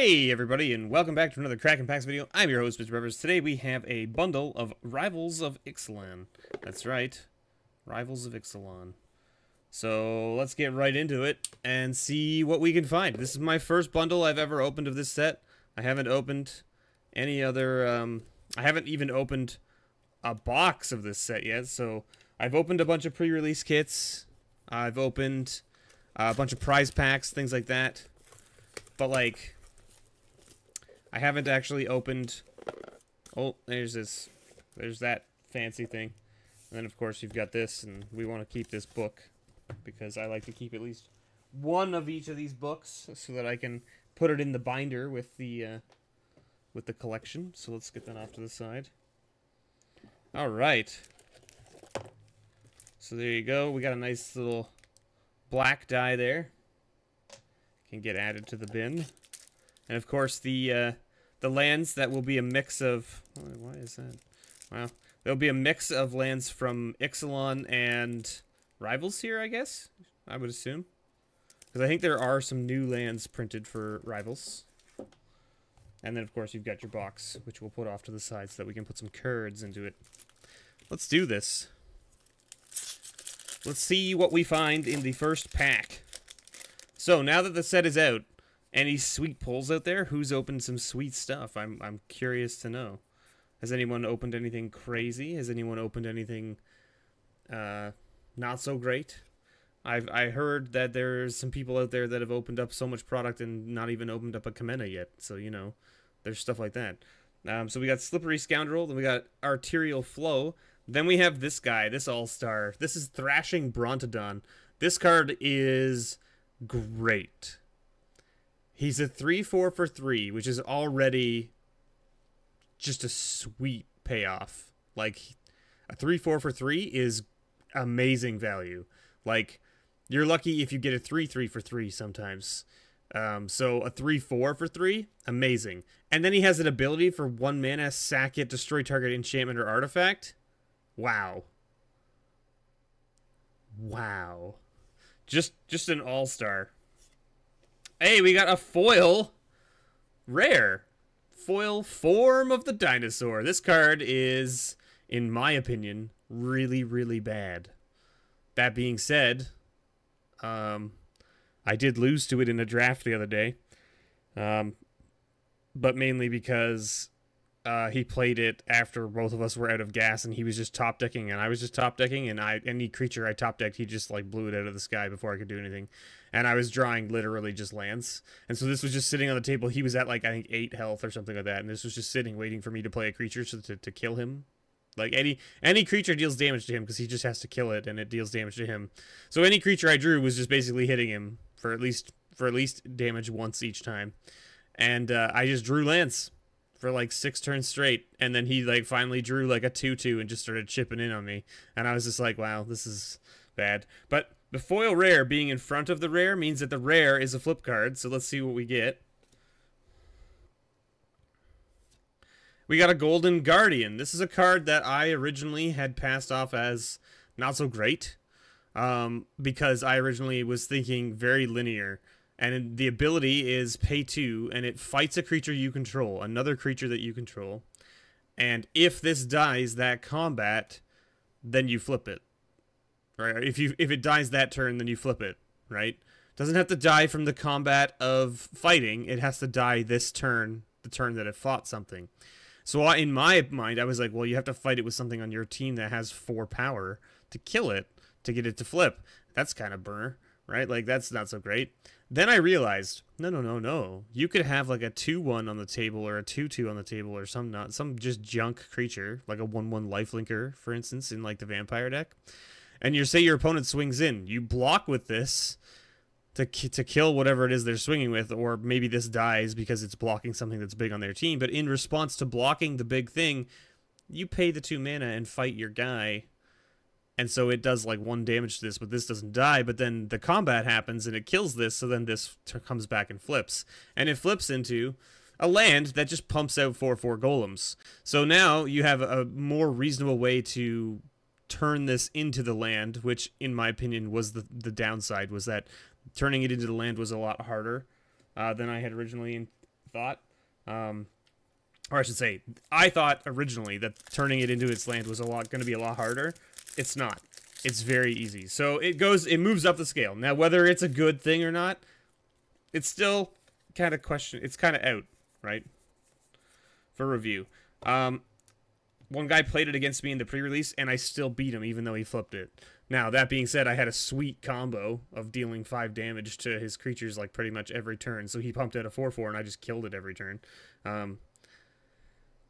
Hey everybody, and welcome back to another Kraken Packs video. I'm your host, Mr. Rivers. Today we have a bundle of Rivals of Ixalan. That's right, Rivals of Ixalan. So let's get right into it and see what we can find. This is my first bundle I've ever opened of this set. I haven't opened any other, I haven't even opened a box of this set yet. So I've opened a bunch of pre-release kits. I've opened a bunch of prize packs, things like that. But like, I haven't actually opened... Oh, there's this. There's that fancy thing. And then, of course, you've got this, and we want to keep this book. Because I like to keep at least one of each of these books, so that I can put it in the binder with the collection. So let's get that off to the side. Alright. So there you go. We got a nice little black die there. Can get added to the bin. And, of course, the lands that will be a mix of... Why is that? Well, there'll be a mix of lands from Ixalan and Rivals here, I guess? I would assume. Because I think there are some new lands printed for Rivals. And then, of course, you've got your box, which we'll put off to the side so that we can put some cards into it. Let's do this. Let's see what we find in the first pack. So, now that the set is out, any sweet pulls out there? Who's opened some sweet stuff? I'm curious to know. Has anyone opened anything crazy? Has anyone opened anything not so great? I heard that there's some people out there that have opened up so much product and not even opened up a Kamena yet. So, you know, there's stuff like that. So we got Slippery Scoundrel, then we got Arterial Flow. Then we have this guy, this all-star. This is Thrashing Brontodon. This card is great. He's a 3/4 for 3, which is already just a sweet payoff. Like, a 3/4 for 3 is amazing value. Like, you're lucky if you get a 3/3 for 3 sometimes. So a 3/4 for 3, amazing. And then he has an ability for 1 mana, sack it, destroy target enchantment or artifact. Wow. Wow. Just an all-star. Hey, we got a foil rare. Foil Form of the Dinosaur. This card is, in my opinion, really, really bad. That being said, I did lose to it in a draft the other day. But mainly because he played it after both of us were out of gas, and he was just top decking, and I was just top decking, and any creature I top decked, he just like blew it out of the sky before I could do anything. And I was drawing literally just lands. And so this was just sitting on the table. He was at like, I think 8 health or something like that, and this was just sitting waiting for me to play a creature to kill him. Like any creature deals damage to him because he just has to kill it, and it deals damage to him. So any creature I drew was just basically hitting him for at least damage once each time. And I just drew lands for like 6 turns straight, and then he like finally drew like a 2/2 and just started chipping in on me, and I was just like, wow, this is bad. But the foil rare being in front of the rare means that the rare is a flip card, so let's see what we get. We got a Golden Guardian. This is a card that I originally had passed off as not so great, because I originally was thinking very linear. And the ability is pay 2, and it fights a creature you control, another creature that you control. And if this dies that combat, then you flip it. Right? If it dies that turn, then you flip it. Right? Doesn't have to die from the combat of fighting. It has to die this turn, the turn that it fought something. So in my mind, I was like, well, you have to fight it with something on your team that has 4 power to kill it, to get it to flip. That's kind of burr. Right? Like, that's not so great. Then I realized, no. You could have like a 2/1 on the table or a 2/2 on the table or some just junk creature, like a 1/1 lifelinker, for instance, in like the vampire deck. And say your opponent swings in. You block with this to kill whatever it is they're swinging with, or maybe this dies because it's blocking something that's big on their team. But in response to blocking the big thing, you pay the 2 mana and fight your guy. And so it does like 1 damage to this, but this doesn't die. But then the combat happens and it kills this, so then this comes back and flips. And it flips into a land that just pumps out 4/4 golems. So now you have a more reasonable way to turn this into the land, which in my opinion was the downside, was that turning it into the land was a lot harder than I had originally thought. Or I should say, I thought originally that turning it into its land was going to be a lot harder. It's not. It's very easy. So it moves up the scale. Now, whether it's a good thing or not, it's still kind of it's kind of out, right? For review. One guy played it against me in the pre-release, and I still beat him, even though he flipped it. Now, that being said, I had a sweet combo of dealing 5 damage to his creatures, like, pretty much every turn. So he pumped out a 4/4, and I just killed it every turn.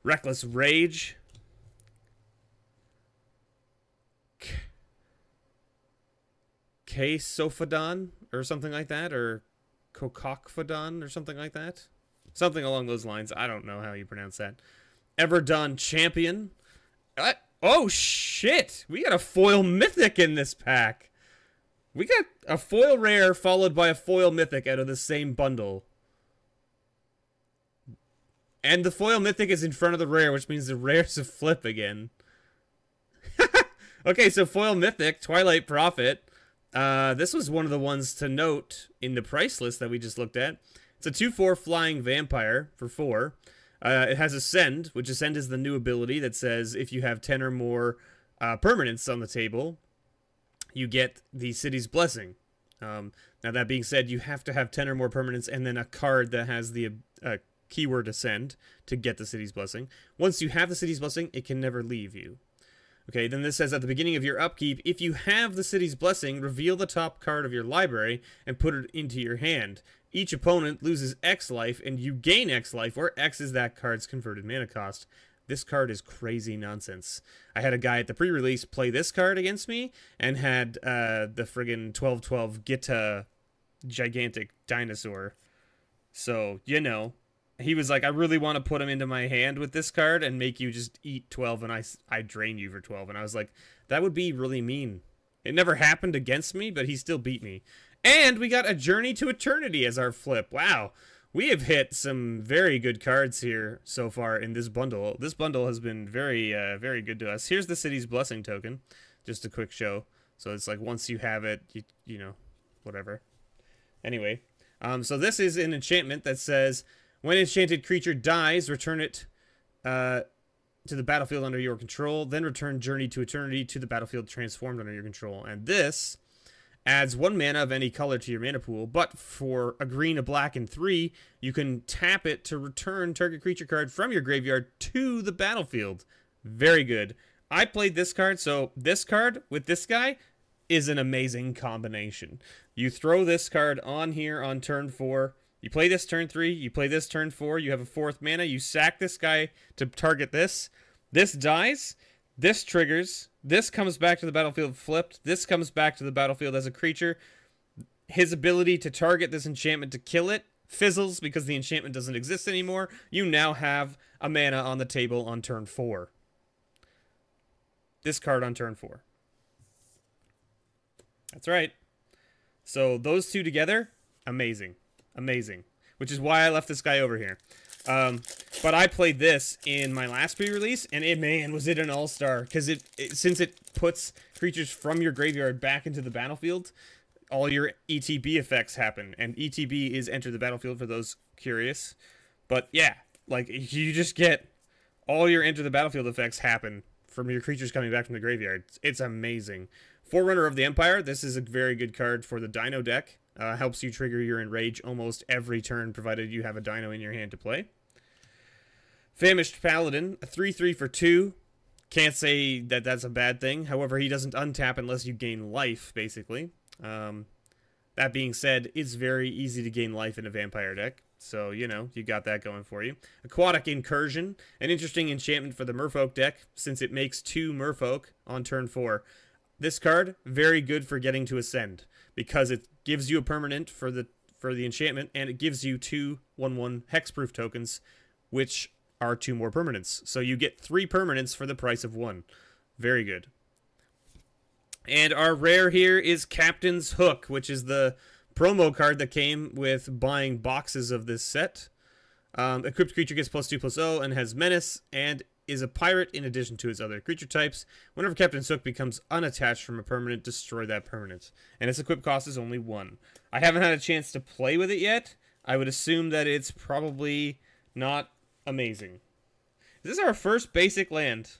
Reckless Rage. K-Sophodon, or something like that, or Kokokphodon, or something like that. Something along those lines. I don't know how you pronounce that. Everdon Champion. Oh, shit! We got a foil mythic in this pack. We got a foil rare followed by a foil mythic out of the same bundle. And the foil mythic is in front of the rare, which means the rare's a flip again. Okay, so foil mythic, Twilight Prophet. This was one of the ones to note in the price list that we just looked at. It's a 2/4 flying vampire for 4. It has Ascend, which Ascend is the new ability that says if you have 10 or more permanents on the table, you get the City's Blessing. Now, that being said, you have to have 10 or more permanents and then a card that has the keyword Ascend to get the City's Blessing. Once you have the City's Blessing, it can never leave you. Okay, then this says at the beginning of your upkeep, if you have the City's Blessing, reveal the top card of your library and put it into your hand. Each opponent loses X life and you gain X life, where X is that card's converted mana cost. This card is crazy nonsense. I had a guy at the pre-release play this card against me and had the friggin' 12/12 Gita gigantic dinosaur. So, you know, he was like, I really want to put him into my hand with this card and make you just eat 12 and I drain you for 12. And I was like, that would be really mean. It never happened against me, but he still beat me. And we got a Journey to Eternity as our flip. Wow. We have hit some very good cards here so far in this bundle. This bundle has been very, very good to us. Here's the City's Blessing token. Just a quick show. So it's like once you have it, you know, whatever. Anyway, so this is an enchantment that says, when an enchanted creature dies, return it to the battlefield under your control. Then return Journey to Eternity to the battlefield transformed under your control. And this adds 1 mana of any color to your mana pool, but for a green, a black, and 3, you can tap it to return target creature card from your graveyard to the battlefield. Very good. I played this card, so this card with this guy is an amazing combination. You throw this card on here on turn 4. You play this turn 3, you play this turn 4, you have a 4th mana, you sack this guy to target this. This dies, this triggers, this comes back to the battlefield flipped, this comes back to the battlefield as a creature. His ability to target this enchantment to kill it fizzles because the enchantment doesn't exist anymore. You now have a mana on the table on turn 4. This card on turn 4. That's right. So those two together, amazing. Amazing. Which is why I left this guy over here. But I played this in my last pre-release, and man, was it an all-star. Because since it puts creatures from your graveyard back into the battlefield, all your ETB effects happen. And ETB is enter the battlefield for those curious. But yeah, like, you just get all your enter the battlefield effects happen from your creatures coming back from the graveyard. It's amazing. Forerunner of the Empire. This is a very good card for the Dino deck. Helps you trigger your Enrage almost every turn, provided you have a Dino in your hand to play. Famished Paladin, a 3/3 for 2. Can't say that that's a bad thing. However, he doesn't untap unless you gain life, basically. That being said, it's very easy to gain life in a vampire deck. So, you know, you got that going for you. Aquatic Incursion, an interesting enchantment for the Merfolk deck, since it makes 2 Merfolk on turn 4. This card, very good for getting to Ascend, because it gives you a permanent for the enchantment, and it gives you 2 1/1 hexproof tokens, which are 2 more permanents. So you get 3 permanents for the price of 1. Very good. And our rare here is Captain's Hook, which is the promo card that came with buying boxes of this set. Equipped creature gets +2/+0 and has menace, and is a pirate in addition to its other creature types. Whenever Captain's Hook becomes unattached from a permanent, destroy that permanent. And its equip cost is only 1. I haven't had a chance to play with it yet. I would assume that it's probably not amazing. This is our first basic land.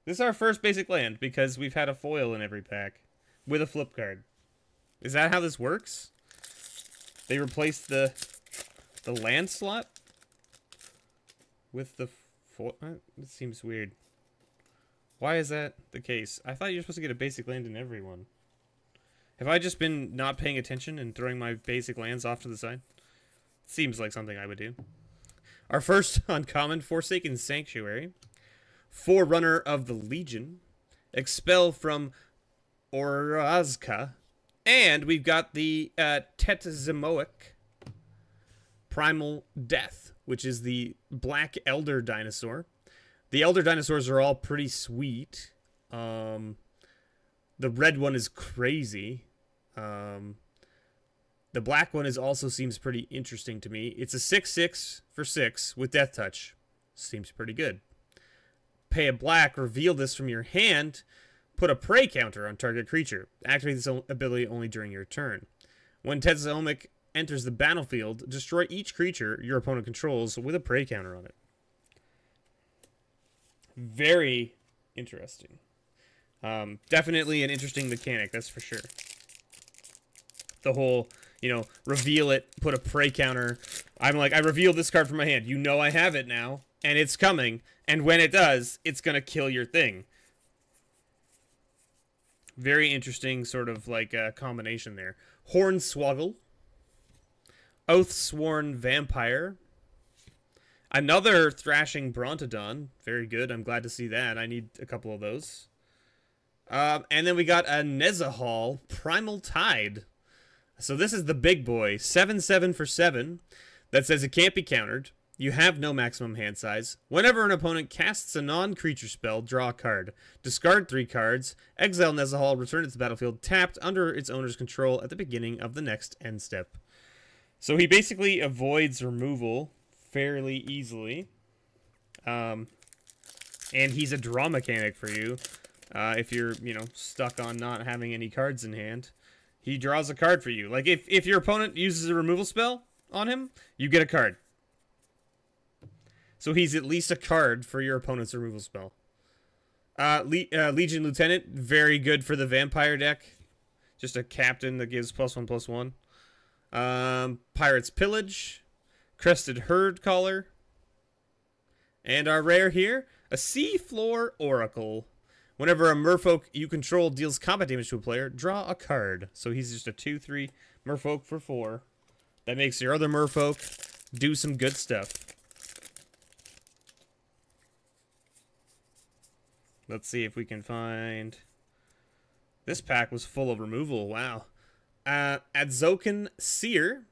This is our first basic land because we've had a foil in every pack with a flip card. Is that how this works? They replaced the land slot with the foil? It seems weird. Why is that the case? I thought you were supposed to get a basic land in every one. Have I just been not paying attention and throwing my basic lands off to the side? Seems like something I would do. Our first uncommon, Forsaken Sanctuary. Forerunner of the Legion. Expel from Orazka. And we've got the Tetzemoic Primal Death, which is the Black Elder Dinosaur. The Elder Dinosaurs are all pretty sweet. The red one is crazy. The black one also seems pretty interesting to me. It's a 6/6 for 6 with Death Touch. Seems pretty good. Pay a black, reveal this from your hand, put a prey counter on target creature. Activate this ability only during your turn. When Tetzemoic enters the battlefield, destroy each creature your opponent controls with a prey counter on it. Very interesting. Definitely an interesting mechanic, that's for sure. The whole, you know, reveal it, put a prey counter. I'm like, I revealed this card from my hand. You know I have it now, and it's coming. And when it does, it's going to kill your thing. Very interesting sort of like combination there. Hornswoggle. Oathsworn Vampire. Another Thrashing Brontodon. Very good. I'm glad to see that. I need a couple of those. And then we got a Nezahal Primal Tide. So this is the big boy. 7/7 for 7. That says it can't be countered. You have no maximum hand size. Whenever an opponent casts a non-creature spell, draw a card. Discard 3 cards. Exile Nezahal. Return it to the battlefield tapped under its owner's control at the beginning of the next end step. So he basically avoids removal fairly easily. And he's a draw mechanic for you. If you're, you know, stuck on not having any cards in hand. He draws a card for you. Like, if your opponent uses a removal spell on him, you get a card. So he's at least a card for your opponent's removal spell. Legion Lieutenant, very good for the Vampire deck. Just a captain that gives +1/+1. Pirate's Pillage. Crested Herd Caller. And our rare here, a Seafloor Oracle. Whenever a merfolk you control deals combat damage to a player, draw a card. So he's just a 2/3 merfolk for 4. That makes your other merfolk do some good stuff. Let's see if we can find... This pack was full of removal. Wow. Adzokan Seer.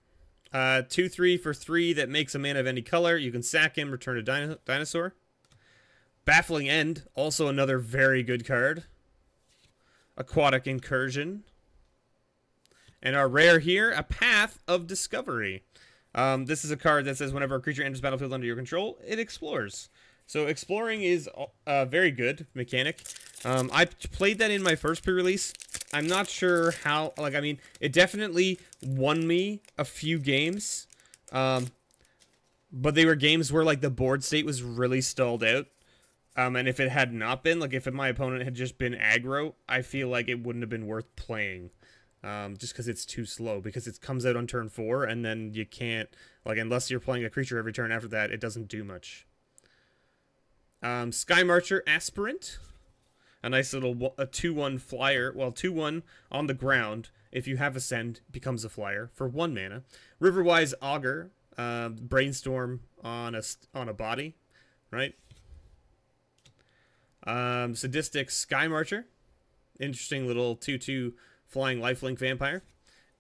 2/3 for 3 that makes a mana of any color. You can sack him, return a dinosaur. Baffling End, also another very good card. Aquatic Incursion. And our rare here, a Path of Discovery. This is a card that says whenever a creature enters battlefield under your control, it explores. So exploring is a very good mechanic. I played that in my first pre-release. I'm not sure how, like, I mean, it definitely won me a few games. But they were games where, like, the board state was really stalled out. And if it had not been, like if my opponent had just been aggro, I feel like it wouldn't have been worth playing. Just because it's too slow. Because it comes out on turn 4, and then you can't, like, unless you're playing a creature every turn after that, it doesn't do much. Sky Marcher Aspirant. A nice little 2/1 flyer. Well, 2/1 on the ground. If you have Ascend, becomes a flyer for 1 mana. Riverwise Augur. Brainstorm on a body. Right? Sadistic Sky Marcher. Interesting little 2/2 flying lifelink vampire.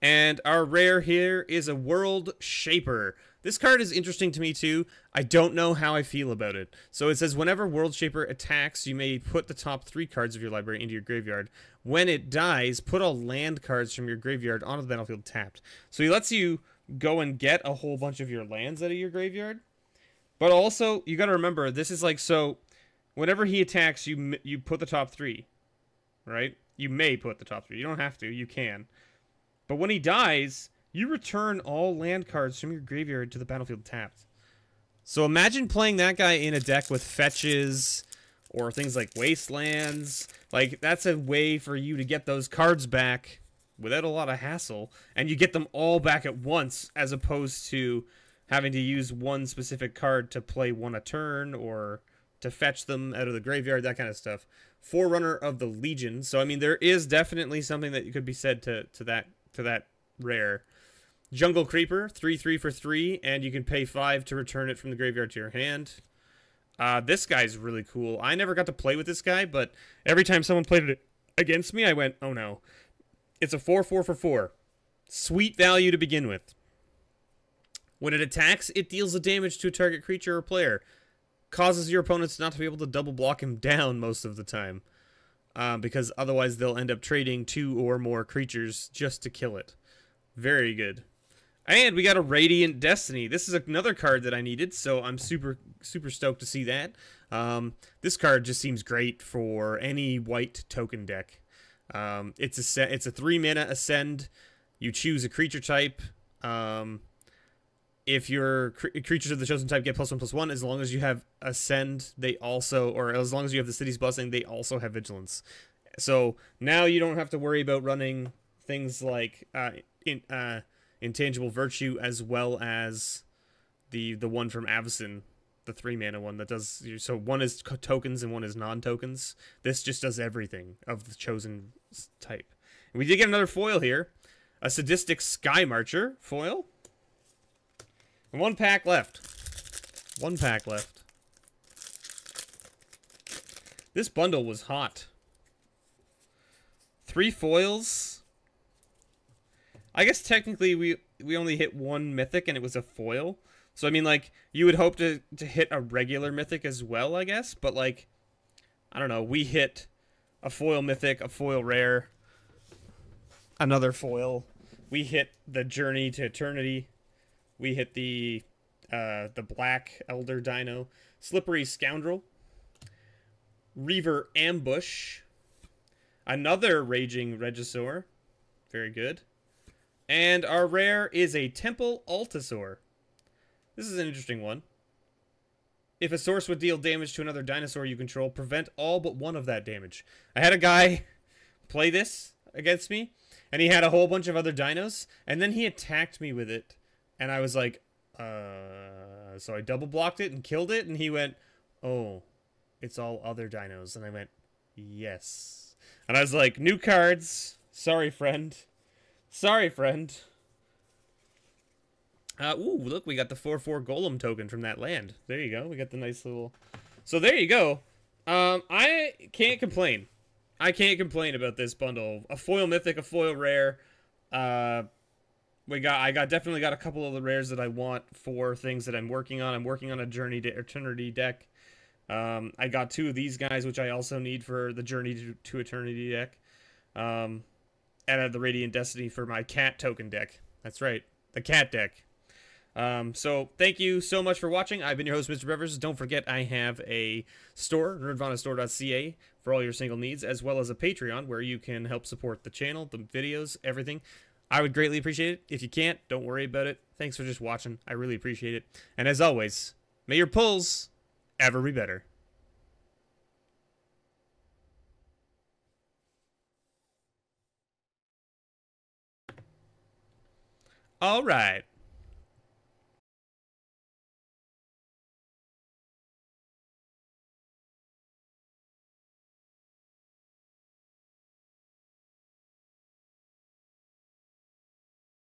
And our rare here is a World Shaper. This card is interesting to me too. I don't know how I feel about it. So it says whenever World Shaper attacks, you may put the top 3 cards of your library into your graveyard. When it dies, put all land cards from your graveyard onto the battlefield tapped. So he lets you go and get a whole bunch of your lands out of your graveyard. But also, you got to remember, this is like, so whenever he attacks, you put the top 3, right? You may put the top 3. You don't have to. You can. But when he dies, You return all land cards from your graveyard to the battlefield tapped. So imagine playing that guy in a deck with fetches or things like wastelands. Like, that's a way for you to get those cards back without a lot of hassle, and you get them all back at once, as opposed to having to use one specific card to play one a turn or to fetch them out of the graveyard, that kind of stuff. Forerunner of the Legion. So I mean, there is definitely something that could be said to that rare. Jungle Creeper, 3/3 for 3, and you can pay 5 to return it from the graveyard to your hand. This guy's really cool. I never got to play with this guy, but every time someone played it against me, I went, oh no. It's a 4/4 for 4. Sweet value to begin with. When it attacks, it deals the damage to a target creature or player. Causes your opponents not to be able to double block him down most of the time. Because otherwise they'll end up trading 2 or more creatures just to kill it. Very good. And we got a Radiant Destiny. This is another card that I needed, so I'm super stoked to see that. This card just seems great for any white token deck. It's a 3-mana Ascend. You choose a creature type. If your creatures of the chosen type get +1/+1, as long as you have Ascend, they also, or as long as you have the City's Blessing, they also have Vigilance. So now you don't have to worry about running things like Intangible Virtue, as well as the one from Avacyn, the 3-mana one that does. So one is tokens and one is non-tokens. This just does everything of the chosen type. And we did get another foil here, a Sadistic Sky Marcher foil. And one pack left. One pack left. This bundle was hot. 3 foils. I guess technically we only hit 1 mythic and it was a foil. So I mean, like, you would hope to hit a regular mythic as well, I guess, but like, I don't know, we hit a foil mythic, a foil rare, another foil. We hit the Journey to Eternity. We hit the Black Elder Dino, Slippery Scoundrel, Reaver Ambush, another Raging Regisaur, very good, and our rare is a Temple Altasaur. This is an interesting one. If a source would deal damage to another dinosaur you control, prevent all but one of that damage. I had a guy play this against me, and he had a whole bunch of other dinos, and then he attacked me with it. And I was like, so I double blocked it and killed it, and he went, oh, it's all other dinos. And I went, yes. And I was like, new cards. Sorry, friend. Sorry, friend. Ooh, look, we got the 4/4 Golem token from that land. There you go. We got the nice little... So there you go. I can't complain. I can't complain about this bundle. A foil mythic, a foil rare. I definitely got a couple of the rares that I want for things that I'm working on. I'm working on a Journey to Eternity deck. I got 2 of these guys, which I also need for the Journey to Eternity deck. And I have the Radiant Destiny for my cat token deck. That's right, the cat deck. So thank you so much for watching. I've been your host, Mr. Rivers. Don't forget, I have a store, nerdvanastore.ca, for all your single needs, as well as a Patreon where you can help support the channel, the videos, everything. I would greatly appreciate it. If you can't, don't worry about it. Thanks for just watching. I really appreciate it. And as always, may your pulls ever be better. All right.